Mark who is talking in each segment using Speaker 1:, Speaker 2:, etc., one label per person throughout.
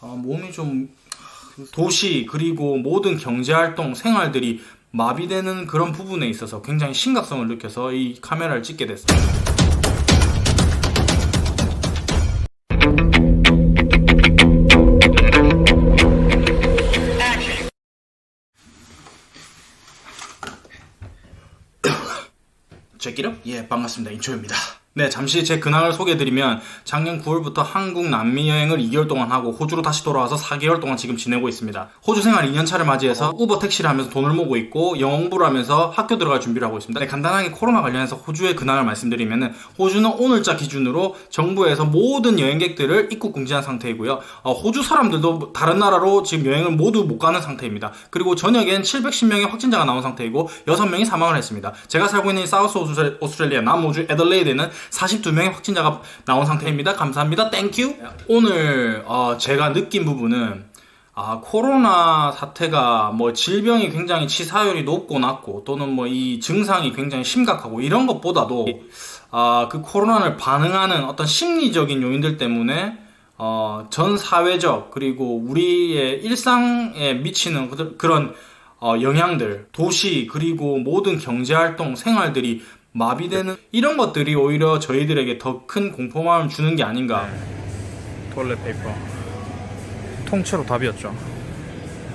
Speaker 1: 몸이 좀 도시 그리고 모든 경제활동 생활들이 마비되는 그런 부분에 있어서 굉장히 심각성을 느껴서 이 카메라를 찍게 됐어요. 제끼름? 예, 반갑습니다. 인초입니다. 네, 잠시 제 근황을 소개해드리면 작년 9월부터 한국 남미 여행을 2개월 동안 하고 호주로 다시 돌아와서 4개월 동안 지금 지내고 있습니다. 호주 생활 2년차를 맞이해서 우버 택시를 하면서 돈을 모으고 있고 영어 공부를 하면서 학교 들어갈 준비를 하고 있습니다. 네, 간단하게 코로나 관련해서 호주의 근황을 말씀드리면은 호주는 오늘자 기준으로 정부에서 모든 여행객들을 입국 금지한 상태이고요. 호주 사람들도 다른 나라로 지금 여행을 모두 못 가는 상태입니다. 그리고 저녁엔 710명의 확진자가 나온 상태이고 6명이 사망을 했습니다. 제가 살고 있는 사우스 오스트레일리아 남호주 애들레이드는 42명의 확진자가 나온 상태입니다. 감사합니다. 땡큐. 오늘 제가 느낀 부분은 코로나 사태가 뭐 질병이 굉장히 치사율이 높고 낮고 또는 뭐 이 증상이 굉장히 심각하고 이런 것보다도 그 코로나를 반응하는 어떤 심리적인 요인들 때문에 전 사회적 그리고 우리의 일상에 미치는 그런 영향들, 도시 그리고 모든 경제활동 생활들이 마비되는 이런 것들이 오히려 저희들에게 더 큰 공포감을 주는 게 아닌가.
Speaker 2: 토일렛 페이퍼 통째로 답이었죠.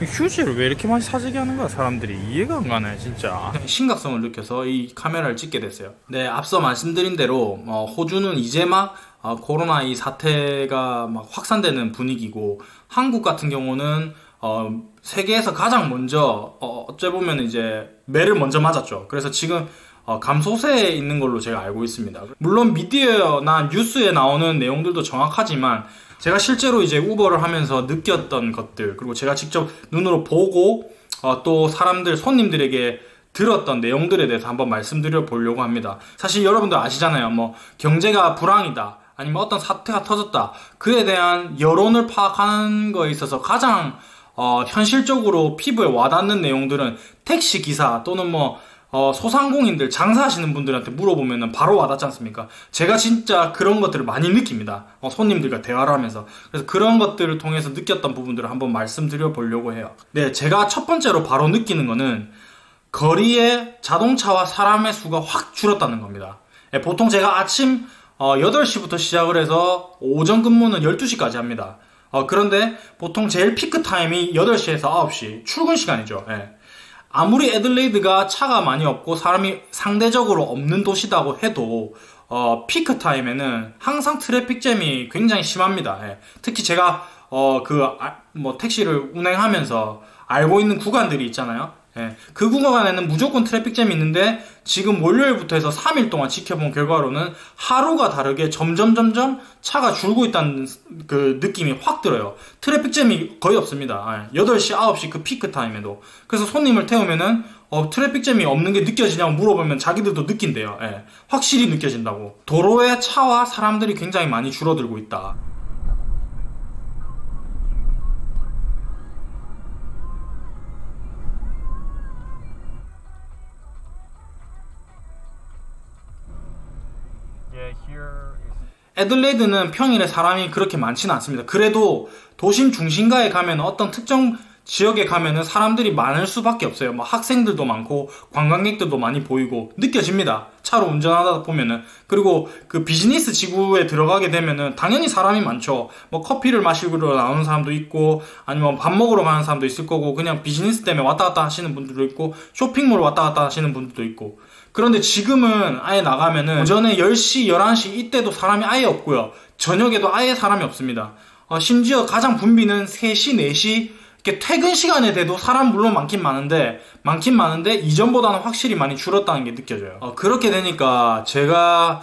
Speaker 2: 휴지를 왜 이렇게 많이 사재기 하는 거야 사람들이. 이해가 안 가네 진짜.
Speaker 1: 심각성을 느껴서 이 카메라를 찍게 됐어요. 네, 앞서 말씀드린 대로 호주는 이제 막 코로나 이 사태가 막 확산되는 분위기고, 한국 같은 경우는 세계에서 가장 먼저 어째 보면 이제 매를 먼저 맞았죠. 그래서 지금 감소세에 있는 걸로 제가 알고 있습니다. 물론 미디어나 뉴스에 나오는 내용들도 정확하지만 제가 실제로 이제 우버를 하면서 느꼈던 것들, 그리고 제가 직접 눈으로 보고 또 사람들, 손님들에게 들었던 내용들에 대해서 한번 말씀드려 보려고 합니다. 사실 여러분들 아시잖아요. 뭐 경제가 불황이다, 아니면 어떤 사태가 터졌다, 그에 대한 여론을 파악하는 거에 있어서 가장 현실적으로 피부에 와닿는 내용들은 택시 기사 또는 뭐 소상공인들, 장사하시는 분들한테 물어보면 바로 와닿지 않습니까? 제가 진짜 그런 것들을 많이 느낍니다. 손님들과 대화를 하면서. 그래서 그런 것들을 통해서 느꼈던 부분들을 한번 말씀드려 보려고 해요. 네, 제가 첫 번째로 바로 느끼는 거는 거리에 자동차와 사람의 수가 확 줄었다는 겁니다. 보통 제가 아침 8시부터 시작을 해서 오전 근무는 12시까지 합니다. 그런데 보통 제일 피크 타임이 8시에서 9시, 출근 시간이죠. 아무리 애들레이드가 차가 많이 없고 사람이 상대적으로 없는 도시다고 해도 피크 타임에는 항상 트래픽잼이 굉장히 심합니다. 특히 제가 택시를 운행하면서 알고 있는 구간들이 있잖아요. 그 구간에는 무조건 트래픽잼이 있는데 지금 월요일부터 해서 3일 동안 지켜본 결과로는 하루가 다르게 점점 차가 줄고 있다는 그 느낌이 확 들어요. 트래픽잼이 거의 없습니다. 8시, 9시 그 피크 타임에도. 그래서 손님을 태우면은 트래픽잼이 없는 게 느껴지냐고 물어보면 자기들도 느낀대요. 확실히 느껴진다고. 도로에 차와 사람들이 굉장히 많이 줄어들고 있다. 애들레이드는 평일에 사람이 그렇게 많지는 않습니다. 그래도 도심 중심가에 가면 어떤 특정 지역에 가면은 사람들이 많을 수밖에 없어요. 뭐 학생들도 많고 관광객들도 많이 보이고 느껴집니다. 차로 운전하다 보면은. 그리고 그 비즈니스 지구에 들어가게 되면은 당연히 사람이 많죠. 뭐 커피를 마시러 나오는 사람도 있고, 아니면 밥 먹으러 가는 사람도 있을 거고, 그냥 비즈니스 때문에 왔다 갔다 하시는 분들도 있고, 쇼핑몰 왔다 갔다 하시는 분들도 있고. 그런데 지금은 아예 나가면은 오전에 10시, 11시 이때도 사람이 아예 없고요. 저녁에도 아예 사람이 없습니다. 심지어 가장 붐비는 3시, 4시 이렇게 퇴근 시간에 돼도 사람 물론 많긴 많은데 이전보다는 확실히 많이 줄었다는 게 느껴져요. 그렇게 되니까 제가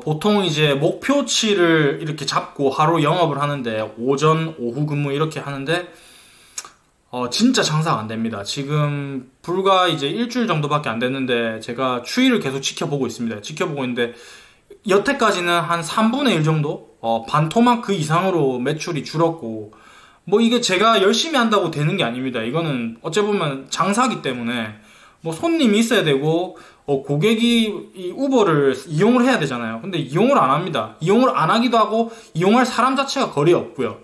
Speaker 1: 보통 이제 목표치를 이렇게 잡고 하루 영업을 하는데 오전, 오후 근무 이렇게 하는데 진짜 장사가 안 됩니다. 지금 불과 이제 일주일 정도밖에 안 됐는데 제가 추이를 계속 지켜보고 있습니다. 지켜보고 있는데 여태까지는 한 3분의 1 정도? 반토막 그 이상으로 매출이 줄었고, 뭐 이게 제가 열심히 한다고 되는 게 아닙니다. 이거는 어째 보면 장사기 때문에 뭐 손님이 있어야 되고 고객이 이 우버를 이용을 해야 되잖아요. 근데 이용을 안 합니다. 이용을 안 하기도 하고 이용할 사람 자체가 거리에 없고요.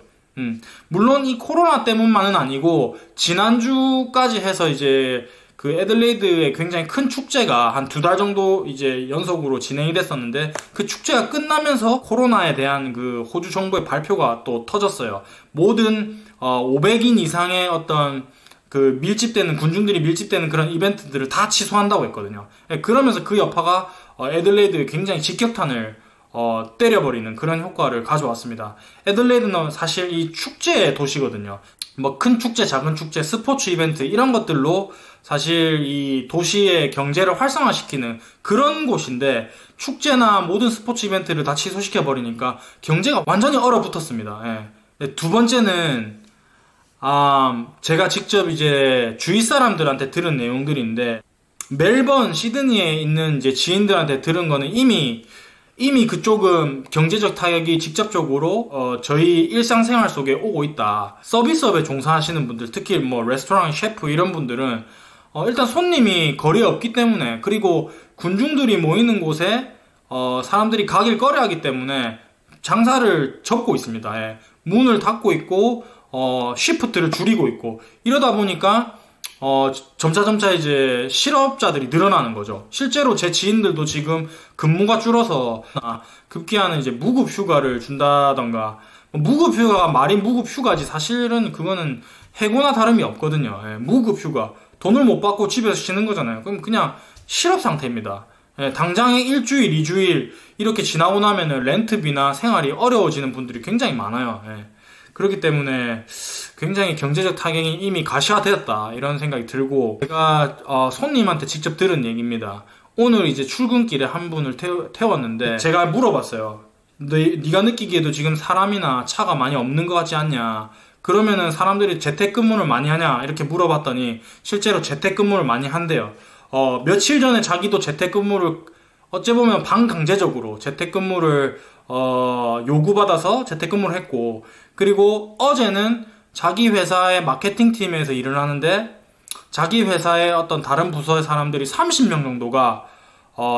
Speaker 1: 물론 이 코로나 때문만은 아니고 지난주까지 해서 이제 그 애들레이드에 굉장히 큰 축제가 한 2달 정도 이제 연속으로 진행이 됐었는데, 그 축제가 끝나면서 코로나에 대한 그 호주 정부의 발표가 또 터졌어요. 모든 500인 이상의 어떤 그 밀집되는, 군중들이 밀집되는 그런 이벤트들을 다 취소한다고 했거든요. 그러면서 그 여파가 애들레이드에 굉장히 직격탄을 때려버리는 그런 효과를 가져왔습니다. 애들레이드는 사실 이 축제의 도시거든요. 뭐 큰 축제, 작은 축제, 스포츠 이벤트 이런 것들로 사실 이 도시의 경제를 활성화시키는 그런 곳인데, 축제나 모든 스포츠 이벤트를 다 취소시켜버리니까 경제가 완전히 얼어붙었습니다. 예. 두 번째는 제가 직접 이제 주위 사람들한테 들은 내용들인데, 멜번, 시드니에 있는 이제 지인들한테 들은 거는 이미 그쪽은 경제적 타격이 직접적으로 저희 일상생활 속에 오고 있다. 서비스업에 종사하시는 분들, 특히 뭐 레스토랑 셰프 이런 분들은 일단 손님이 거리에 없기 때문에, 그리고 군중들이 모이는 곳에 사람들이 가길 꺼려하기 때문에 장사를 접고 있습니다. 예. 문을 닫고 있고 시프트를 줄이고 있고, 이러다 보니까 점차 이제 실업자들이 늘어나는 거죠. 실제로 제 지인들도 지금 근무가 줄어서 급기야는 이제 무급 휴가를 준다던가, 무급 휴가가 말이 무급 휴가지 사실은 그거는 해고나 다름이 없거든요. 예, 무급 휴가. 돈을 못 받고 집에서 쉬는 거잖아요. 그럼 그냥 실업 상태입니다. 예, 당장에 일주일, 2주일 이렇게 지나고 나면은 렌트비나 생활이 어려워지는 분들이 굉장히 많아요. 예. 그렇기 때문에 굉장히 경제적 타격이 이미 가시화되었다, 이런 생각이 들고, 제가 손님한테 직접 들은 얘기입니다. 오늘 이제 출근길에 한 분을 태웠는데 제가 물어봤어요. 네가 느끼기에도 지금 사람이나 차가 많이 없는 것 같지 않냐? 그러면은 사람들이 재택근무를 많이 하냐? 이렇게 물어봤더니 실제로 재택근무를 많이 한대요. 며칠 전에 자기도 재택근무를 어찌 보면 반강제적으로 재택근무를 요구받아서 재택근무를 했고, 그리고 어제는 자기 회사의 마케팅팀에서 일을 하는데 자기 회사의 어떤 다른 부서의 사람들이 30명 정도가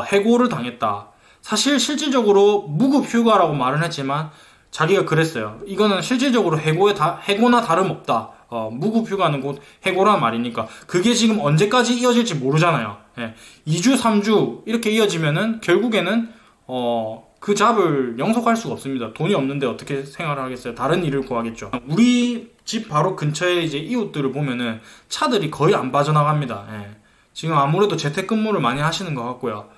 Speaker 1: 해고를 당했다. 사실 실질적으로 무급 휴가라고 말은 했지만 자기가 그랬어요. 이거는 실질적으로 해고나 다름없다. 무급 휴가는 곧 해고란 말이니까. 그게 지금 언제까지 이어질지 모르잖아요. 예. 2주, 3주 이렇게 이어지면은 결국에는 그 잡을 영속할 수가 없습니다. 돈이 없는데 어떻게 생활을 하겠어요? 다른 일을 구하겠죠. 우리 집 바로 근처에 이제 이웃들을 보면은 차들이 거의 안 빠져나갑니다. 예. 지금 아무래도 재택근무를 많이 하시는 것 같고요.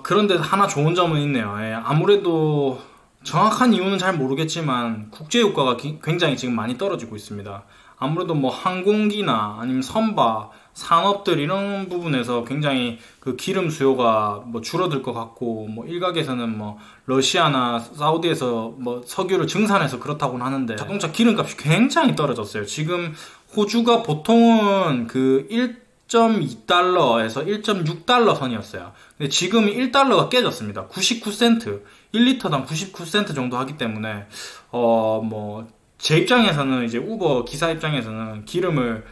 Speaker 1: 그런데 하나 좋은 점은 있네요. 예. 아무래도 정확한 이유는 잘 모르겠지만 국제유가가 굉장히 지금 많이 떨어지고 있습니다. 아무래도 뭐 항공기나 아니면 선박, 산업들 이런 부분에서 굉장히 그 기름 수요가 뭐 줄어들 것 같고, 뭐 일각에서는 뭐 러시아나 사우디에서 뭐 석유를 증산해서 그렇다고는 하는데 자동차 기름값이 굉장히 떨어졌어요. 지금 호주가 보통은 그 1.2달러에서 1.6달러 선이었어요. 근데 지금 1달러가 깨졌습니다. 99센트, 1리터당 99센트 정도 하기 때문에 뭐 제 입장에서는 이제 우버 기사 입장에서는 기름을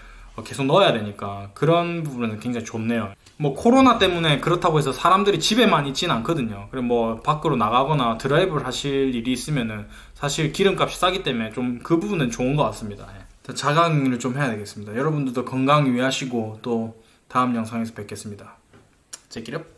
Speaker 1: 계속 넣어야 되니까 그런 부분은 굉장히 좋네요. 뭐 코로나 때문에 그렇다고 해서 사람들이 집에만 있지는 않거든요. 그리고 뭐 밖으로 나가거나 드라이브를 하실 일이 있으면은 사실 기름값이 싸기 때문에 좀 그 부분은 좋은 것 같습니다. 자가격리를 좀 해야 되겠습니다. 여러분들도 건강 유의하시고 또 다음 영상에서 뵙겠습니다. 제끼렵.